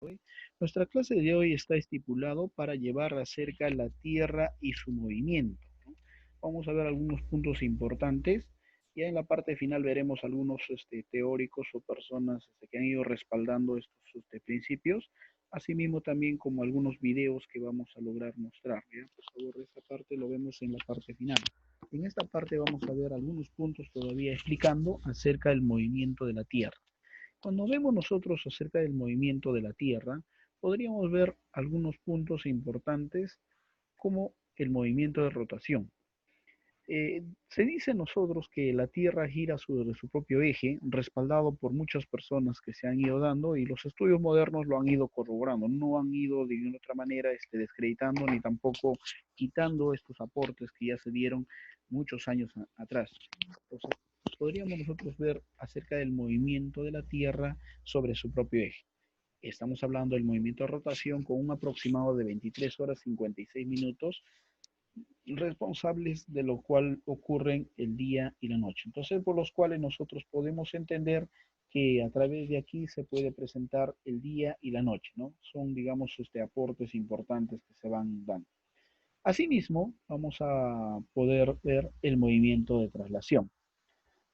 Hoy. Nuestra clase de hoy está estipulado para llevar acerca la Tierra y su movimiento, ¿no? Vamos a ver algunos puntos importantes. Ya en la parte final veremos algunos teóricos o personas que han ido respaldando estos principios, asimismo también como algunos videos que vamos a lograr mostrar. ¿Ya? Por favor, esta parte lo vemos en la parte final. En esta parte vamos a ver algunos puntos todavía explicando acerca del movimiento de la Tierra. Cuando vemos nosotros acerca del movimiento de la Tierra, podríamos ver algunos puntos importantes como el movimiento de rotación. Se dice nosotros que la Tierra gira sobre su propio eje, respaldado por muchas personas que se han ido dando y los estudios modernos lo han ido corroborando, no han ido de ninguna otra manera descreditando ni tampoco quitando estos aportes que ya se dieron muchos años atrás. Entonces, podríamos nosotros ver acerca del movimiento de la Tierra sobre su propio eje. Estamos hablando del movimiento de rotación con un aproximado de 23 horas 56 minutos responsables de lo cual ocurren el día y la noche. Entonces, por los cuales nosotros podemos entender que a través de aquí se puede presentar el día y la noche, ¿no? Son, digamos, aportes importantes que se van dando. Asimismo, vamos a poder ver el movimiento de traslación.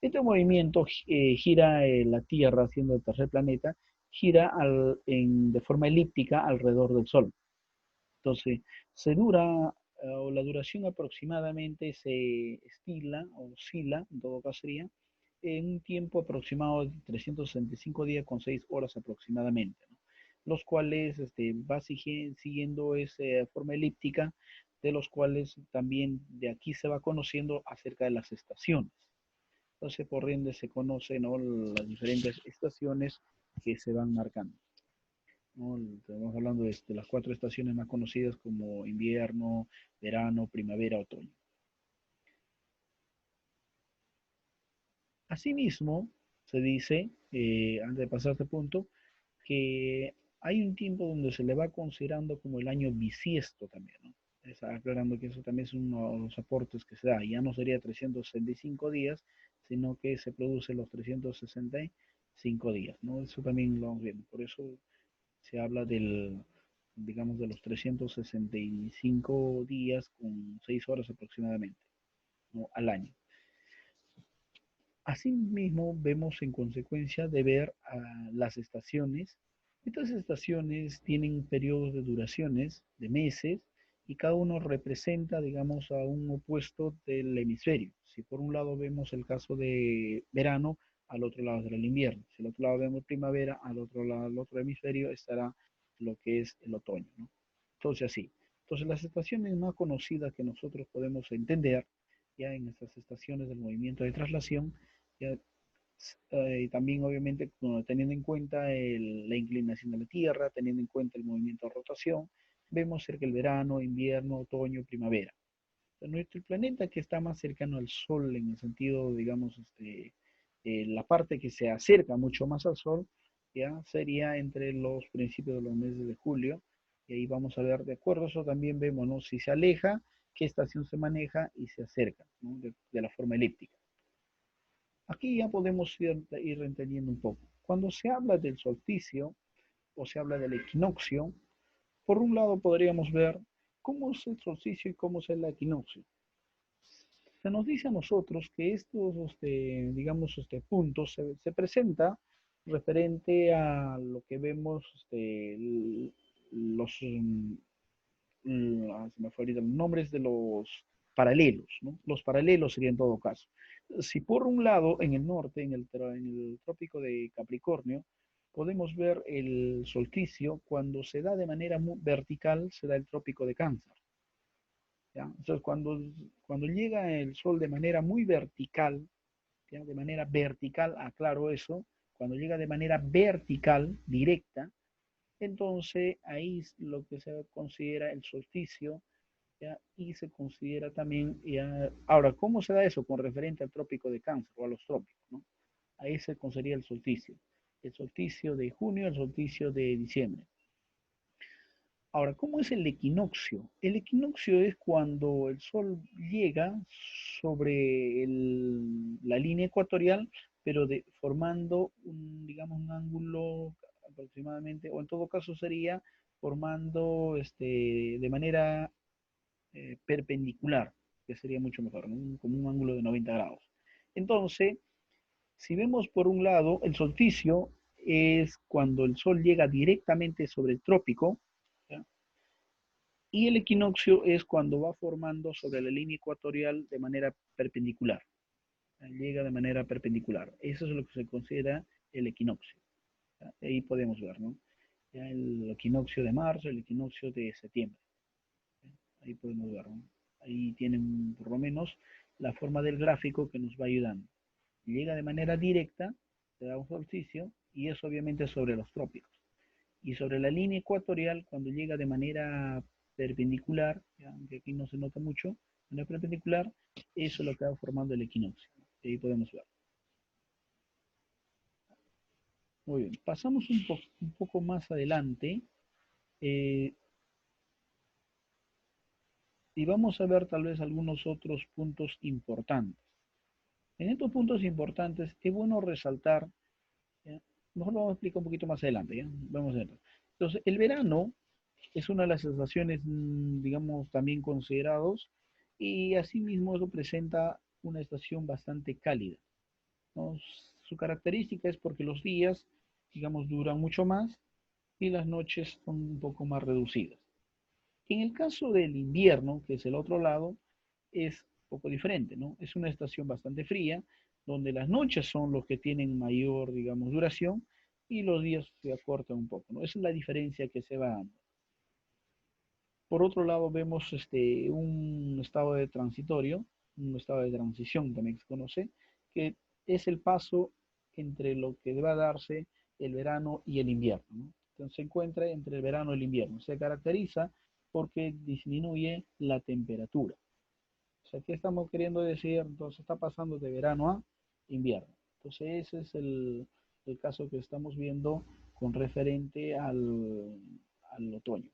Este movimiento gira la Tierra, siendo el tercer planeta, gira de forma elíptica alrededor del Sol. Entonces, se dura, o la duración aproximadamente se estila o oscila, en todo caso sería, en un tiempo aproximado de 365 días con 6 horas aproximadamente, ¿no? Los cuales va siguiendo esa forma elíptica, de los cuales también de aquí se va conociendo acerca de las estaciones. Entonces, por ende, se conocen, ¿no?, las diferentes estaciones que se van marcando, ¿no? Estamos hablando de las cuatro estaciones más conocidas como invierno, verano, primavera, otoño. Asimismo, se dice, antes de pasar a este punto, que hay un tiempo donde se le va considerando como el año bisiesto también, ¿no? Aclarando que eso también es uno de los aportes que se da. Ya no sería 365 días, sino que se produce los 365 días, ¿no? Eso también lo vamos viendo. Por eso se habla digamos, de los 365 días con 6 horas aproximadamente, ¿no?, al año. Asimismo, vemos en consecuencia de ver las estaciones. Estas estaciones tienen periodos de duraciones de meses y cada uno representa, digamos, a un opuesto del hemisferio. Si por un lado vemos el caso de verano, al otro lado será el invierno. Si al otro lado vemos primavera, al otro lado, al otro hemisferio estará lo que es el otoño, ¿no? Entonces, así. Entonces, las estaciones más conocidas que nosotros podemos entender ya en estas estaciones del movimiento de traslación, ya, y también obviamente teniendo en cuenta la inclinación de la Tierra, teniendo en cuenta el movimiento de rotación, vemos cerca el verano, invierno, otoño, primavera. Nuestro planeta que está más cercano al Sol en el sentido, digamos, la parte que se acerca mucho más al Sol, ya sería entre los principios de los meses de julio, y ahí vamos a ver, de acuerdo a eso también vemos, ¿no?, si se aleja, qué estación se maneja y se acerca, ¿no?, de la forma elíptica. Aquí ya podemos ir entendiendo un poco. Cuando se habla del solsticio o se habla del equinoccio, por un lado podríamos ver cómo es el solsticio y cómo es el equinoccio. Se nos dice a nosotros que estos, digamos, puntos se presenta referente a lo que vemos, los, se me fue ahorita los nombres de los paralelos, ¿no? Los paralelos sería en todo caso. Si por un lado, en el norte, en el trópico de Capricornio, podemos ver el solsticio, cuando se da de manera muy vertical, se da el trópico de Cáncer. ¿Ya? Entonces, cuando llega el sol de manera muy vertical, ¿ya?, de manera vertical, aclaro eso, cuando llega de manera vertical, directa, entonces ahí es lo que se considera el solsticio, ¿ya? Y se considera también, ya. Ahora, ¿cómo se da eso? Con referente al trópico de Cáncer o a los trópicos, ¿no? Ahí se considera el solsticio de junio, el solsticio de diciembre. Ahora, ¿cómo es el equinoccio? El equinoccio es cuando el Sol llega sobre la línea ecuatorial, pero formando digamos, un ángulo aproximadamente, o en todo caso sería formando de manera perpendicular, que sería mucho mejor, ¿no? Como un ángulo de 90 grados. Entonces, si vemos por un lado, el solsticio es cuando el sol llega directamente sobre el trópico, ¿ya? Y el equinoccio es cuando va formando sobre la línea ecuatorial de manera perpendicular. Llega de manera perpendicular. Eso es lo que se considera el equinoccio. ¿Ya? Ahí podemos ver, ¿no? Ya el equinoccio de marzo, el equinoccio de septiembre. ¿Ya? Ahí podemos ver, ¿no? Ahí tienen por lo menos la forma del gráfico que nos va ayudando. Llega de manera directa, se da un solsticio, y es obviamente sobre los trópicos. Y sobre la línea ecuatorial, cuando llega de manera perpendicular, ¿ya? Aunque aquí no se nota mucho, de manera perpendicular, eso es lo que va formando el equinoccio. Ahí podemos ver. Muy bien, pasamos un poco más adelante eh, y vamos a ver tal vez algunos otros puntos importantes. En estos puntos importantes es bueno resaltar, ¿ya? Mejor lo vamos a explicar un poquito más adelante, ¿ya? Vamos a ver. Entonces, el verano es una de las estaciones, digamos, también considerados, y asimismo eso presenta una estación bastante cálida, ¿no? Su característica es porque los días, digamos, duran mucho más y las noches son un poco más reducidas. En el caso del invierno, que es el otro lado, es un poco diferente, ¿no? Es una estación bastante fría, donde las noches son los que tienen mayor, digamos, duración y los días se acortan un poco, ¿no? Esa es la diferencia que se va dando. Por otro lado, vemos un estado de transitorio, un estado de transición también se conoce, que es el paso entre lo que va a darse el verano y el invierno, ¿no? Entonces se encuentra entre el verano y el invierno. Se caracteriza porque disminuye la temperatura. O sea, ¿qué estamos queriendo decir? Entonces está pasando de verano a invierno. Entonces ese es el caso que estamos viendo con referente al otoño.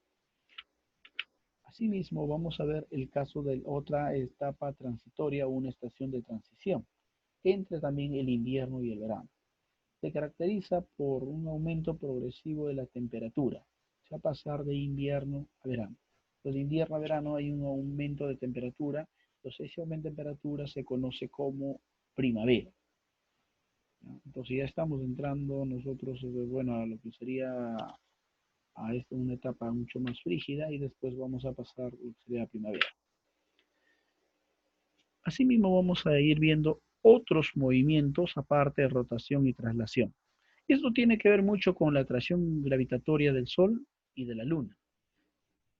Asimismo, vamos a ver el caso de otra etapa transitoria o una estación de transición entre también el invierno y el verano. Se caracteriza por un aumento progresivo de la temperatura, o sea, pasar de invierno a verano. Entonces, de invierno a verano hay un aumento de temperatura, entonces ese aumento de temperatura se conoce como primavera, ¿no? Entonces ya estamos entrando nosotros, bueno, a lo que sería a esta una etapa mucho más frígida y después vamos a pasar lo que sería la primavera. Asimismo, vamos a ir viendo otros movimientos aparte de rotación y traslación. Esto tiene que ver mucho con la atracción gravitatoria del Sol y de la Luna.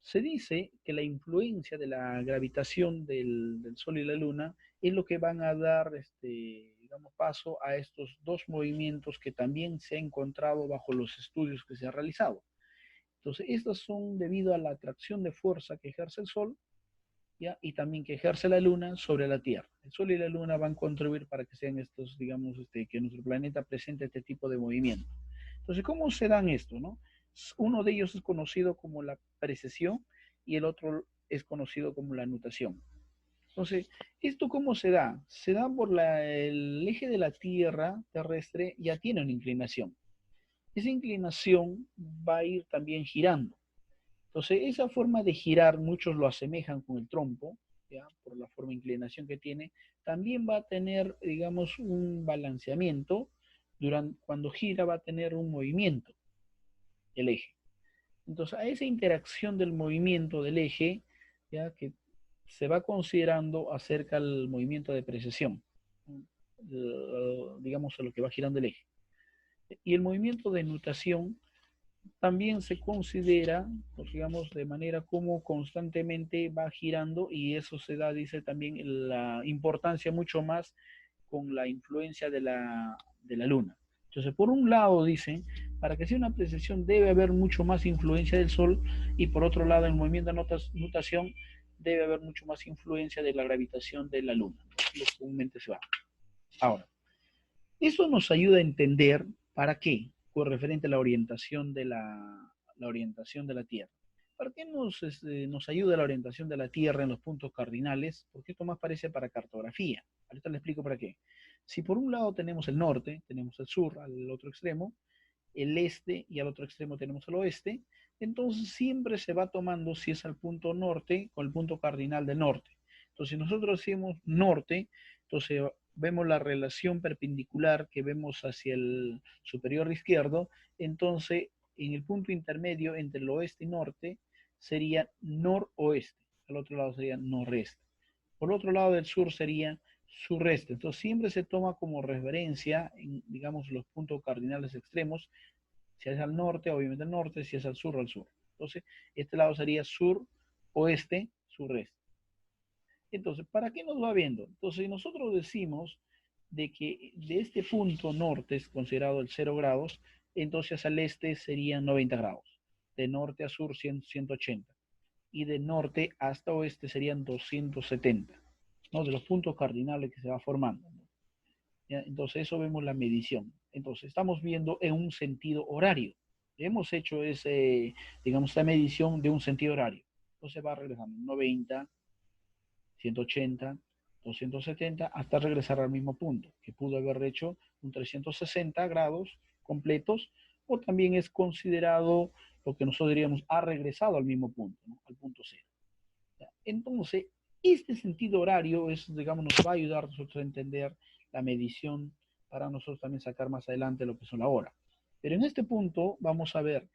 Se dice que la influencia de la gravitación del Sol y la Luna es lo que van a dar, digamos, paso a estos dos movimientos que también se ha encontrado bajo los estudios que se han realizado. Entonces, estas son debido a la atracción de fuerza que ejerce el Sol, ¿ya? Y también que ejerce la Luna sobre la Tierra. El Sol y la Luna van a contribuir para que sean estos, digamos, que nuestro planeta presente este tipo de movimiento. Entonces, ¿cómo se dan esto, no? Uno de ellos es conocido como la precesión y el otro es conocido como la nutación. Entonces, ¿esto cómo se da? Se da por el eje de la Tierra terrestre ya tiene una inclinación. Esa inclinación va a ir también girando. Entonces, esa forma de girar, muchos lo asemejan con el trompo, ¿ya? Por la forma de inclinación que tiene, también va a tener, digamos, un balanceamiento. Cuando gira va a tener un movimiento, el eje. Entonces, a esa interacción del movimiento del eje, ya que se va considerando acerca del movimiento de precesión, digamos, a lo que va girando el eje. Y el movimiento de nutación también se considera, pues, digamos, de manera como constantemente va girando y eso se da, dice también, la importancia mucho más con la influencia de la Luna. Entonces, por un lado, dicen, para que sea una precesión debe haber mucho más influencia del Sol y por otro lado, en el movimiento de nutación debe haber mucho más influencia de la gravitación de la Luna, lo que comúnmente se va. Ahora, eso nos ayuda a entender para qué, con referente a la orientación de la Tierra. ¿Para qué nos ayuda la orientación de la Tierra en los puntos cardinales? Porque esto más parece para cartografía. Ahorita le explico para qué. Si por un lado tenemos el norte, tenemos el sur al otro extremo, el este y al otro extremo tenemos el oeste. Entonces siempre se va tomando si es al punto norte con el punto cardinal del norte. Entonces si nosotros decimos norte, entonces vemos la relación perpendicular que vemos hacia el superior izquierdo, entonces en el punto intermedio entre el oeste y norte sería noroeste, al otro lado sería noreste. Por otro lado del sur sería sureste. Entonces siempre se toma como referencia, en, digamos, los puntos cardinales extremos. Si es al norte, obviamente al norte, si es al sur, al sur. Entonces, este lado sería sur, oeste, sureste. Entonces, ¿para qué nos va viendo? Entonces, si nosotros decimos de que de este punto norte es considerado el 0 grados, entonces al este serían 90 grados. De norte a sur 180. Y de norte hasta oeste serían 270. ¿No? De los puntos cardinales que se va formando. ¿No? ¿Ya? Entonces, eso vemos la medición. Entonces, estamos viendo en un sentido horario. Hemos hecho ese, digamos, esta medición de un sentido horario. Entonces va regresando 90, 180, 270, hasta regresar al mismo punto, que pudo haber hecho un 360 grados completos, o también es considerado lo que nosotros diríamos ha regresado al mismo punto, ¿no? Al punto cero. Entonces, este sentido horario es, digamos, nos va a ayudar a nosotros a entender la medición para nosotros también sacar más adelante lo que son la hora. Pero en este punto vamos a ver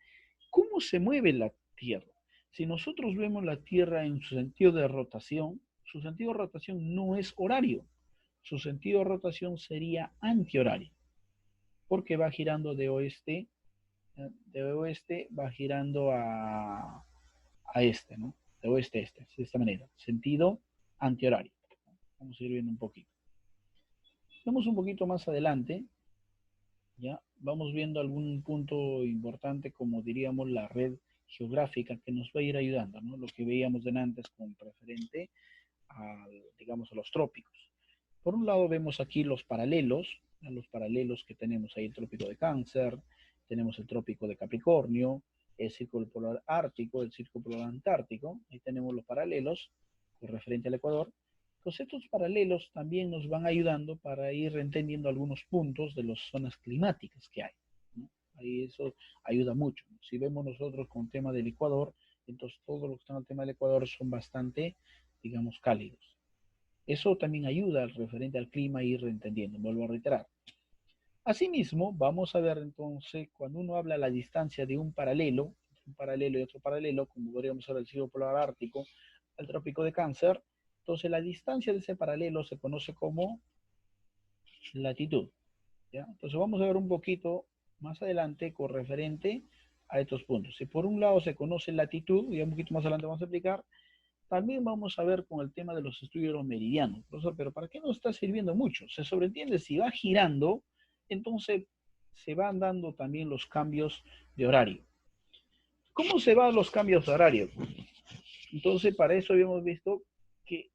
cómo se mueve la Tierra. Si nosotros vemos la Tierra en su sentido de rotación, su sentido de rotación no es horario. Su sentido de rotación sería antihorario, porque va girando de oeste va girando a este, ¿no? De oeste a este, de esta manera. Sentido antihorario. Vamos a ir viendo un poquito. Vamos un poquito más adelante, ¿ya? Vamos viendo algún punto importante, como diríamos la red geográfica, que nos va a ir ayudando, ¿no? Lo que veíamos de antes con preferente a, digamos, a los trópicos. Por un lado vemos aquí los paralelos que tenemos ahí, el trópico de Cáncer, tenemos el trópico de Capricornio, el círculo polar ártico, el círculo polar antártico, ahí tenemos los paralelos con referente al Ecuador. Entonces estos paralelos también nos van ayudando para ir entendiendo algunos puntos de las zonas climáticas que hay, ¿no? Ahí eso ayuda mucho. Si vemos nosotros con el tema del Ecuador, entonces todo lo que está en el tema del Ecuador son bastante, digamos, cálidos. Eso también ayuda al referente al clima a ir entendiendo, vuelvo a reiterar. Asimismo, vamos a ver entonces, cuando uno habla a la distancia de un paralelo y otro paralelo, como podríamos ver el círculo polar ártico, al trópico de Cáncer, entonces la distancia de ese paralelo se conoce como latitud, ¿ya? Entonces vamos a ver un poquito más adelante con referente a estos puntos. Si por un lado se conoce latitud, y un poquito más adelante vamos a explicar, también vamos a ver con el tema de los estudios de los meridianos. Profesor, pero ¿para qué nos está sirviendo mucho? Se sobreentiende si va girando, entonces se van dando también los cambios de horario. ¿Cómo se van los cambios de horario? Entonces, para eso habíamos visto que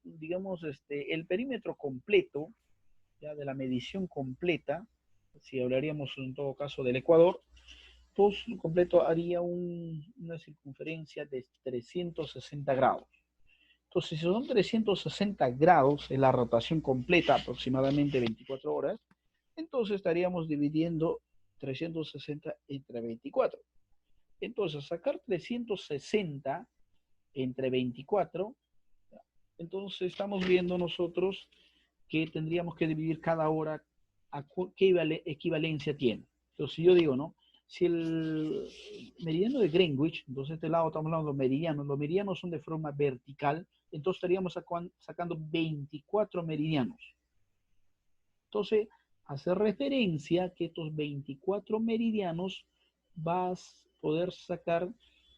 digamos, el perímetro completo, ya de la medición completa, si hablaríamos en todo caso del Ecuador, todo completo haría una circunferencia de 360 grados. Entonces, si son 360 grados en la rotación completa, aproximadamente 24 horas, entonces estaríamos dividiendo 360 entre 24. Entonces, sacar 360 entre 24, entonces estamos viendo nosotros que tendríamos que dividir cada hora a qué equivalencia tiene. Entonces, si yo digo, ¿no? Si el meridiano de Greenwich, entonces este lado estamos hablando de los meridianos son de forma vertical, entonces estaríamos sacando 24 meridianos. Entonces, hace referencia que estos 24 meridianos vas a poder sacar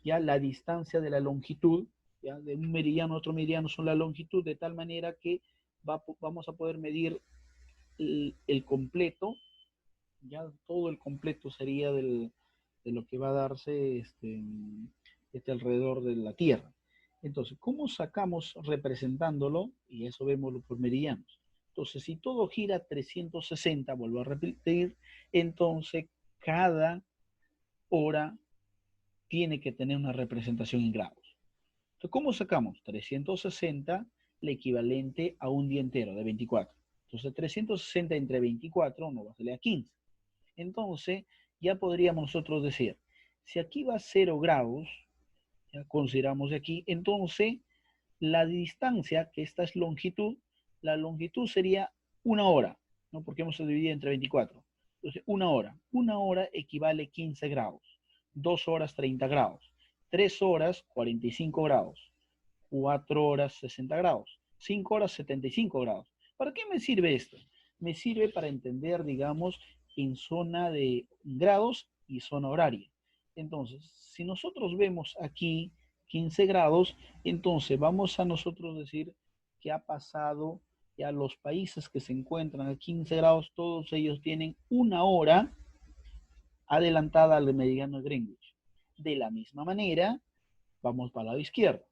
ya la distancia de la longitud, ya de un meridiano a otro meridiano son la longitud, de tal manera que vamos a poder medir el completo, ya todo el completo sería de lo que va a darse alrededor de la Tierra. Entonces, ¿cómo sacamos representándolo? Y eso vemos por meridianos. Entonces, si todo gira 360, vuelvo a repetir, entonces cada hora tiene que tener una representación en grados. Entonces, ¿cómo sacamos? 360, el equivalente a un día entero de 24. Entonces, 360 entre 24 nos va a salir a 15. Entonces, ya podríamos nosotros decir, si aquí va 0 grados, ya consideramos de aquí, entonces la distancia, que esta es longitud, la longitud sería 1 hora, ¿no? Porque hemos dividido entre 24. Entonces, 1 hora. 1 hora equivale a 15 grados. 2 horas, 30 grados. 3 horas, 45 grados. 4 horas, 60 grados. 5 horas, 75 grados. ¿Para qué me sirve esto? Me sirve para entender, digamos, en zona de grados y zona horaria. Entonces, si nosotros vemos aquí 15 grados, entonces vamos a nosotros decir que ha pasado ya los países que se encuentran a 15 grados, todos ellos tienen 1 hora adelantada al meridiano de Greenwich. De la misma manera, vamos para el lado izquierdo.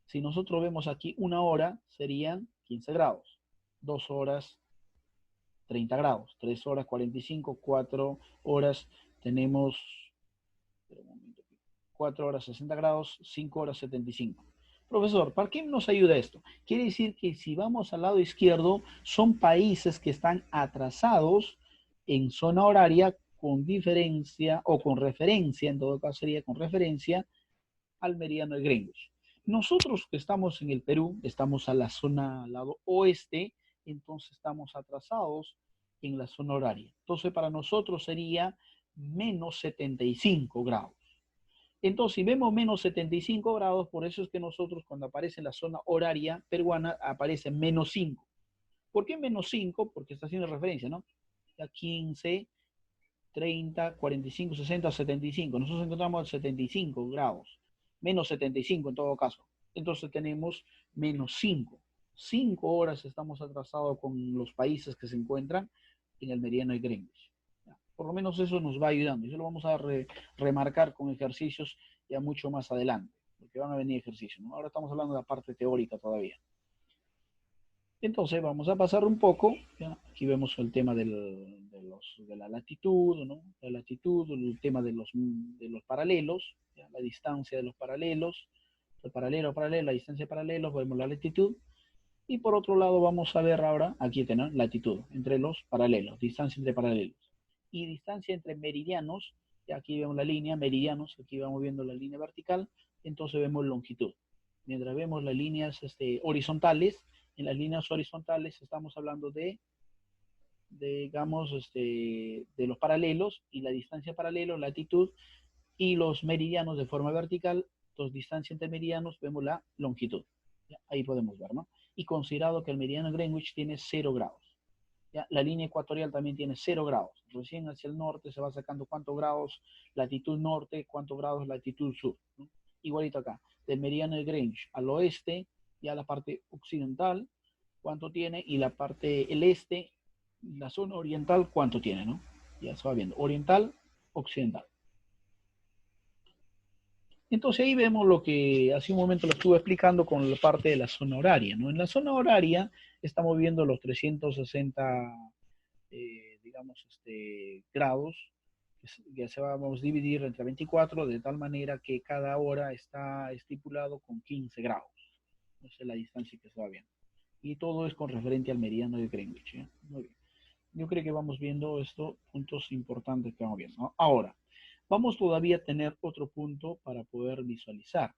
Si nosotros vemos aquí 1 hora, serían 15 grados. 2 horas, 30 grados. 3 horas, 45. 4 horas, tenemos 4 horas, 60 grados. 5 horas, 75. Profesor, ¿para qué nos ayuda esto? Quiere decir que si vamos al lado izquierdo, son países que están atrasados en zona horaria con diferencia o con referencia, en todo caso sería con referencia al meridiano de Greenwich. Nosotros que estamos en el Perú, estamos a la zona al lado oeste, entonces estamos atrasados en la zona horaria. Entonces para nosotros sería menos 75 grados. Entonces, si vemos menos 75 grados, por eso es que nosotros cuando aparece en la zona horaria peruana, aparece menos 5. ¿Por qué menos 5? Porque está haciendo referencia, ¿no? A 15, 30, 45, 60, 75. Nosotros encontramos 75 grados. Menos 75 en todo caso. Entonces tenemos menos 5. 5 horas estamos atrasados con los países que se encuentran en el meridiano de Greenwich. Por lo menos eso nos va ayudando. Y eso lo vamos a remarcar con ejercicios ya mucho más adelante, porque van a venir ejercicios, ¿no? Ahora estamos hablando de la parte teórica todavía. Entonces vamos a pasar un poco, ¿ya? Aquí vemos el tema de la latitud, ¿no? La latitud, el tema de los paralelos, ¿ya? La distancia de los paralelos, el paralelo a paralelo, la distancia de paralelos, vemos la latitud. Y por otro lado vamos a ver ahora, aquí tenemos latitud, entre los paralelos, distancia entre paralelos. Y distancia entre meridianos, y aquí vemos la línea, meridianos, aquí vamos viendo la línea vertical, entonces vemos longitud. Mientras vemos las líneas horizontales, en las líneas horizontales estamos hablando digamos, de los paralelos y la distancia paralelo, latitud, y los meridianos de forma vertical, entonces distancia entre meridianos, vemos la longitud. ¿Ya? Ahí podemos ver, ¿no? Y considerado que el meridiano Greenwich tiene 0 grados. ¿Ya? La línea ecuatorial también tiene 0 grados. Recién hacia el norte se va sacando cuántos grados latitud norte, cuántos grados latitud sur, ¿no? Igualito acá, del meridiano de Greenwich al oeste, ya la parte occidental, cuánto tiene, y la parte el este, la zona oriental, cuánto tiene, ¿no? Ya se va viendo, oriental, occidental. Entonces ahí vemos lo que hace un momento lo estuve explicando con la parte de la zona horaria, ¿no? En la zona horaria estamos viendo los 360, digamos, grados, que se vamos a dividir entre 24, de tal manera que cada hora está estipulado con 15 grados. Esa es la distancia que se va viendo. Y todo es con referente al meridiano de Greenwich, ¿eh? Muy bien. Yo creo que vamos viendo estos puntos importantes que vamos viendo, ¿no? Ahora, vamos todavía a tener otro punto para poder visualizar.